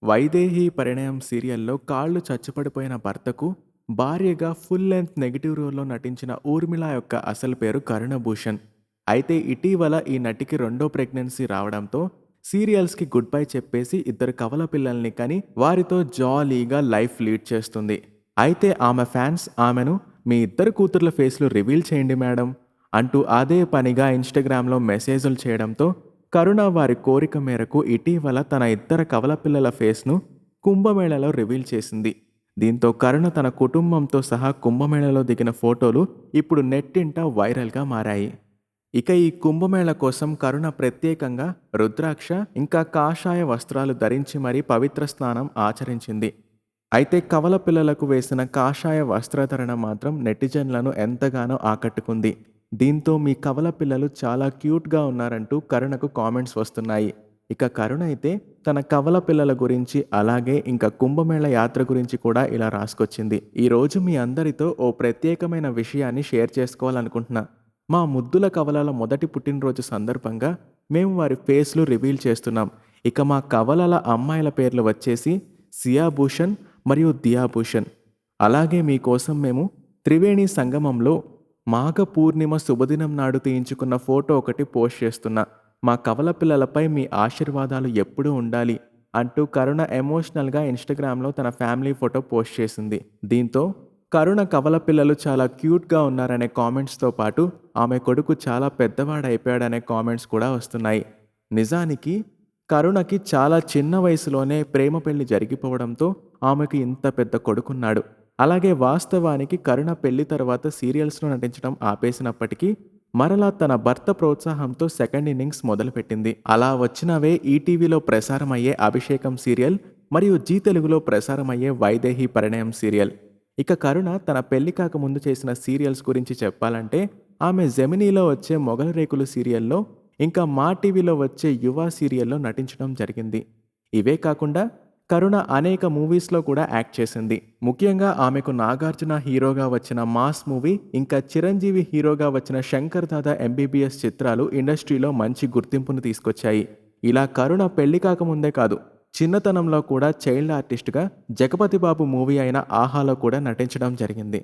వైదేహి పరిణయం సీరియల్లో కాళ్ళు చచ్చుపడిపోయిన భర్తకు భార్యగా ఫుల్ లెంత్ నెగిటివ్ రోల్లో నటించిన ఊర్మిళ యొక్క అసలు పేరు కరుణభూషణ్. అయితే ఇటీవల ఈ నటికి రెండో ప్రెగ్నెన్సీ రావడంతో సీరియల్స్కి గుడ్ బై చెప్పేసి ఇద్దరు కవల పిల్లల్ని కని వారితో జాలీగా లైఫ్ లీడ్ చేస్తుంది. అయితే ఆమె ఫ్యాన్స్ ఆమెను మీ ఇద్దరు కూతుర్ల ఫేస్లు రివీల్ చేయండి మేడం అంటూ అదే పనిగా ఇన్స్టాగ్రామ్లో మెసేజ్లు చేయడంతో కరుణ వారి కోరిక మేరకు ఇటీవల తన ఇద్దరు కవల పిల్లల ఫేస్ను కుంభమేళలో రివీల్ చేసింది. దీంతో కరుణ తన కుటుంబంతో సహా కుంభమేళలో దిగిన ఫోటోలు ఇప్పుడు నెట్టింట వైరల్గా మారాయి. ఇక ఈ కుంభమేళ కోసం కరుణ ప్రత్యేకంగా రుద్రాక్ష ఇంకా కాషాయ వస్త్రాలు ధరించి మరీ పవిత్ర స్నానం ఆచరించింది. అయితే కవల పిల్లలకు వేసిన కాషాయ వస్త్రధరణ మాత్రం నెటిజన్లను ఎంతగానో ఆకట్టుకుంది. దీంతో మీ కవల పిల్లలు చాలా క్యూట్గా ఉన్నారంటూ కరుణకు కామెంట్స్ వస్తున్నాయి. ఇక కరుణ అయితే తన కవల పిల్లల గురించి అలాగే ఇంకా కుంభమేళ యాత్ర గురించి కూడా ఇలా రాసుకొచ్చింది. ఈరోజు మీ అందరితో ఓ ప్రత్యేకమైన విషయాన్ని షేర్ చేసుకోవాలనుకుంటున్నా. మా ముద్దుల కవలల మొదటి పుట్టినరోజు సందర్భంగా మేము వారి ఫేస్లు రివీల్ చేస్తున్నాం. ఇక మా కవలల అమ్మాయిల పేర్లు వచ్చేసి సియాభూషణ్ మరియు దియాభూషణ్. అలాగే మీకోసం మేము త్రివేణి సంగమంలో మాఘ పూర్ణిమ శుభదినం నాడు తీయించుకున్న ఫోటో ఒకటి పోస్ట్ చేస్తున్నా. మా కవల పిల్లలపై మీ ఆశీర్వాదాలు ఎప్పుడూ ఉండాలి అంటూ కరుణ ఎమోషనల్గా ఇన్స్టాగ్రామ్లో తన ఫ్యామిలీ ఫోటో పోస్ట్ చేసింది. దీంతో కరుణ కవల పిల్లలు చాలా క్యూట్గా ఉన్నారనే కామెంట్స్తో పాటు ఆమె కొడుకు చాలా పెద్దవాడైపోయాడనే కామెంట్స్ కూడా వస్తున్నాయి. నిజానికి కరుణకి చాలా చిన్న వయసులోనే ప్రేమ పెళ్లి జరిగిపోవడంతో ఆమెకు ఇంత పెద్ద కొడుకున్నాడు. అలాగే వాస్తవానికి కరుణ పెళ్లి తర్వాత సీరియల్స్లో నటించడం ఆపేసినప్పటికీ మరలా తన భర్త ప్రోత్సాహంతో సెకండ్ ఇన్నింగ్స్ మొదలుపెట్టింది. అలా వచ్చినవే ఈటీవీలో ప్రసారమయ్యే అభిషేకం సీరియల్ మరియు జీ తెలుగులో ప్రసారమయ్యే వైదేహి పరిణయం సీరియల్. ఇక కరుణ తన పెళ్లి కాకముందు చేసిన సీరియల్స్ గురించి చెప్పాలంటే ఆమె జెమినీలో వచ్చే మొగల రేకులు సీరియల్లో ఇంకా మా టీవీలో వచ్చే యువ సీరియల్లో నటించడం జరిగింది. ఇవే కాకుండా కరుణ అనేక మూవీస్లో కూడా యాక్ట్ చేసింది. ముఖ్యంగా ఆమెకు నాగార్జున హీరోగా వచ్చిన మాస్ మూవీ ఇంకా చిరంజీవి హీరోగా వచ్చిన శంకర్ దాదా ఎంబీబీఎస్ చిత్రాలు ఇండస్ట్రీలో మంచి గుర్తింపును తీసుకొచ్చాయి. ఇలా కరుణ పెళ్లి కాకముందే కాదు, చిన్నతనంలో కూడా చైల్డ్ ఆర్టిస్ట్గా జగపతి బాబు మూవీ అయిన ఆహాలో కూడా నటించడం జరిగింది.